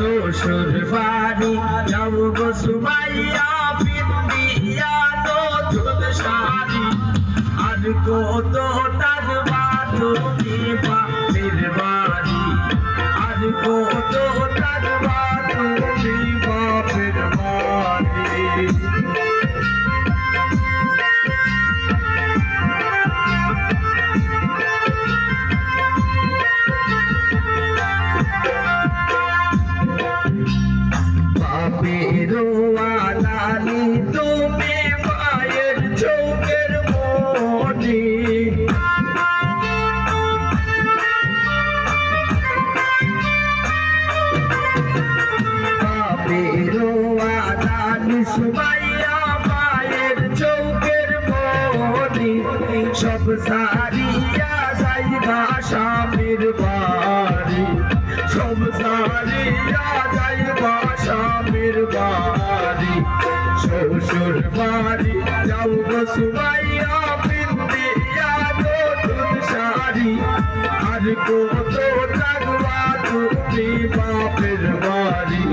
শ্বশুর বাড়ি যাব গো সুমাইয়া পিন্দিয়া নতুন শাড়ি আর কত টাকবা তুমি বাপের বাড়ি আর কত টাকবা তুমি বাপের বাড়ি বেরোয়ালানি তুমি মায়ের চোখের মনি বেরোয়ালানি সুমাইয়া মায়ের চোখের মনি সব সারিয়া যাইবা স্বামীর বাড়ি সব সারিয়া যাইবা স্বামীর বাড়ি শ্বশুর বাড়ি যাও গো সুমাইয়া পিন্দিয়া নতুন শাড়ি আর কত টাকবা তুমি বাপের বাড়ি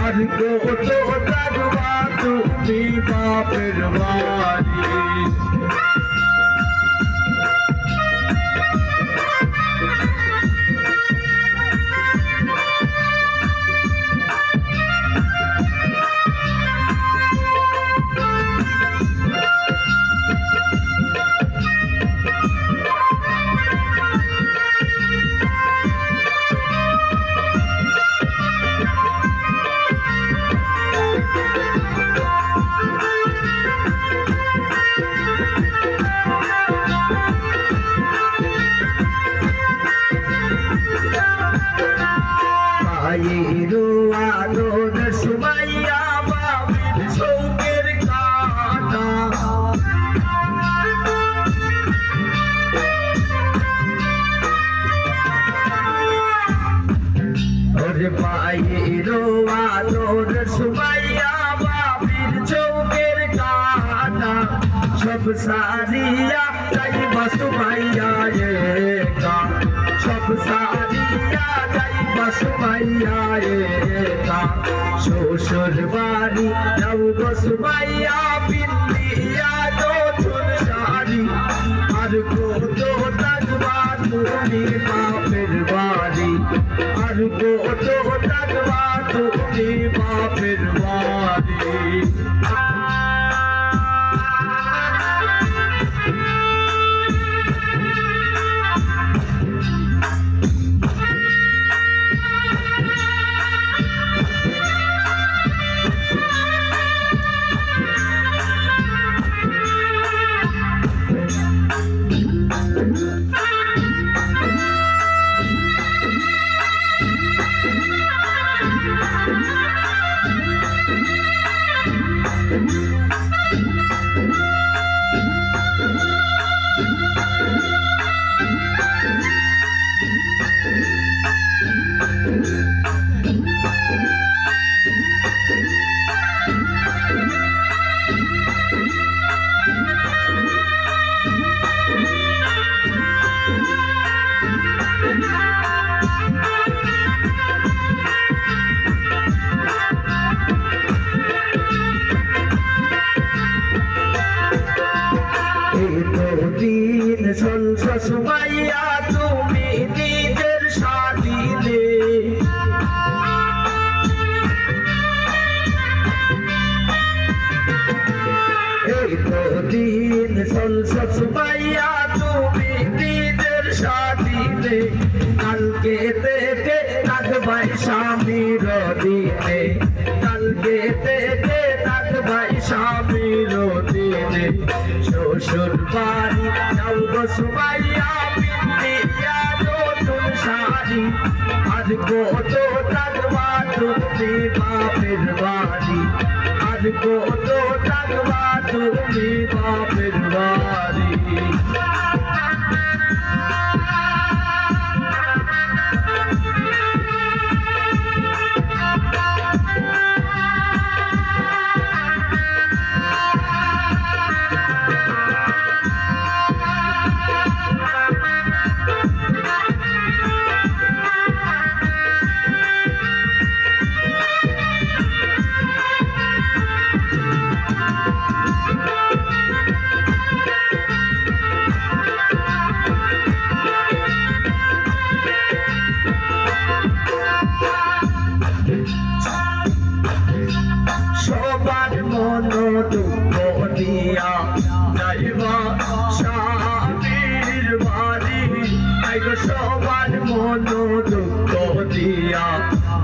আর কত টাকবা তুমি বাপের বাড়ি আলোর সুমাইয়া বাবির চোখের কাটা ওরে পায়ের আলোর সুমাইয়া বাবির চোখের কাটা সব সারিয়া যাইবা সুমাইয়া একা সব সারিয়া যাইবা সুমাইয়া একা শ্বশুর বাড়ি যাও গো সুমাইয়া পিন্দিয়া নতুন শাড়ি আর কত টাকবা তুমি বাপের বাড়ি আর কত টাকবা তুমি বাপের বাড়ি দিন চলছ সুমাইয়া তুমি নিজের সাথীতে এই তো দিন চলছ সুমাইয়া তুমি নিজের সাথীতে কালকে থেকে থাকবাই স্বামীর দিনে কালকে থেকে থাকবাই স্বামীর দিনে শ্বশুর বাড়ি যাও গো সুমাইয়া পিন্দিয়া নতুন শাড়ি আর কত টাকবা তুমি বাপের বাড়ি আর কত টাকবা তুমি বাপের বাড়ি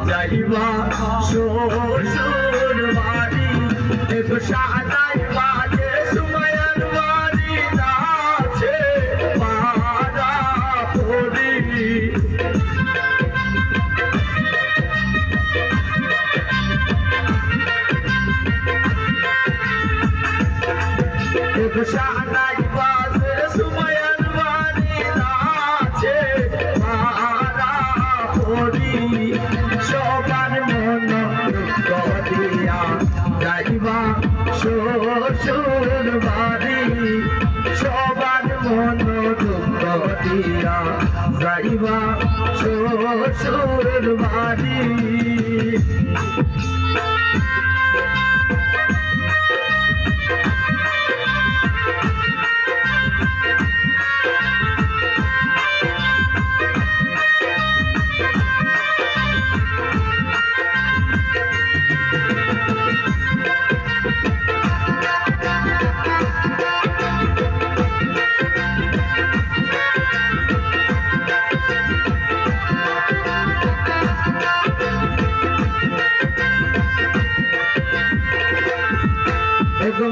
যাইবা শ্বশুর বাড়ি একটু সাদাই বাজে সুমাইয়ার বাড়ি আছে পাড়া পড়ি একটু সাদাই বাজে সুমাইয়ার বাড়ি আছে পাড়া পড়ি সবার মন দিয়া যাইবা শ্বশুর বাড়ি সবার মন দুঃখ দিয়া যাইবা শ্বশুর বাড়ি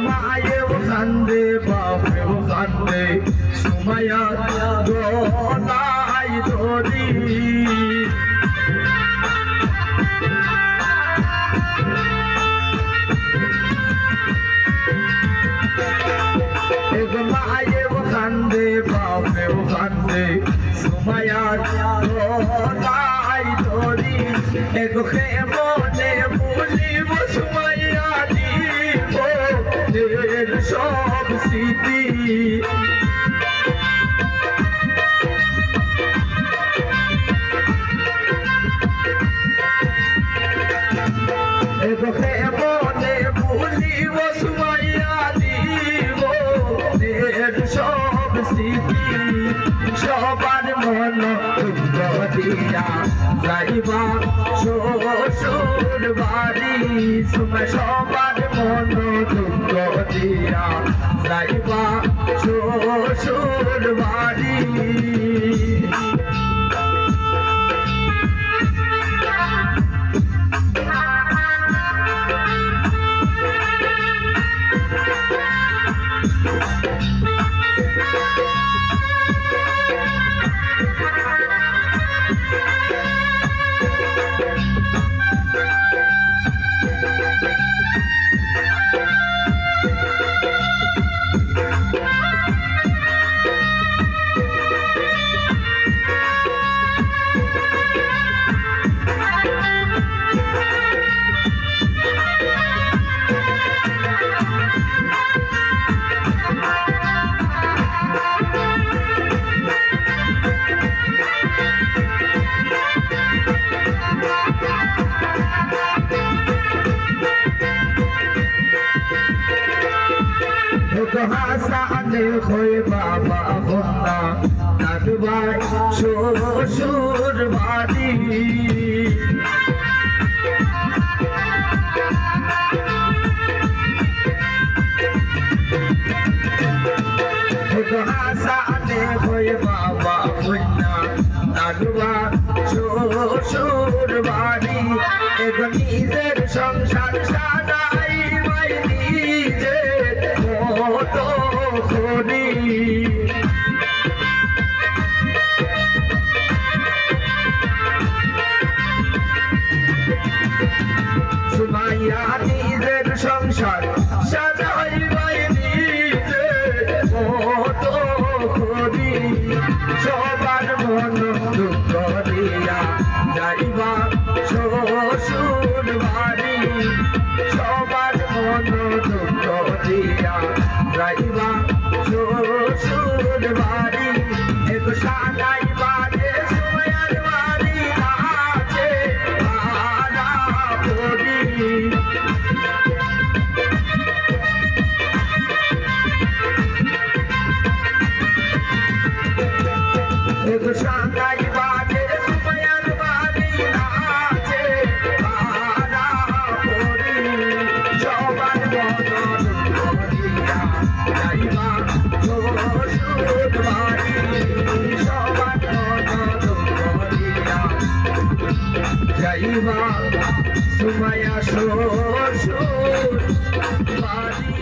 মায়েও কান্দে বাপেও কান্দে সুমাইয়া গলায় ধরি মায়েও কান্দে বাপেও কান্দে সুমাইয়া গলায় ধরি এগোকে মনে ভুলিব সুমাইয়া সব স্মৃতি এগোকে মনে ভুলিব সুমাইয়া দিব সব স্মৃতি সবার মন দিয়া যাইবা শ্বশুর বাড়ি সুমাই সবার মন দিয়া যাইবা শ্বশুর বাড়ি হাসানে হয়ে বাবা বন্যা নাগবাই শ্বশুর বাড়ি হাসানে হয়ে বাবা বন্যা নাগবাই শ্বশুর বাড়ি এখন নিজের সংসার সাদাই মাই নিজে মতো করি সুমাইয়া নিজের সংসার সাজাই মাই নিজে মতো করি সবার মন দুঃখ দিয়া যাইবা শ্বশুর বাড়ি সবার মন দুঃখ দিয়া যাইবা শ্বশুর বাড়ি একটু সাদাই বাজে সুমাইয়ার বাড়ি আছে পাড়া পড়ি একটু সাদাই বাজে সুমাইয়ার বাড়ি আছে পাড়া পড়ি সবার মন যাইবা শ্বশুর বাড়ি সবার মন দিয়া যাইবা সুমাইয়া শ্বশুর বাড়ি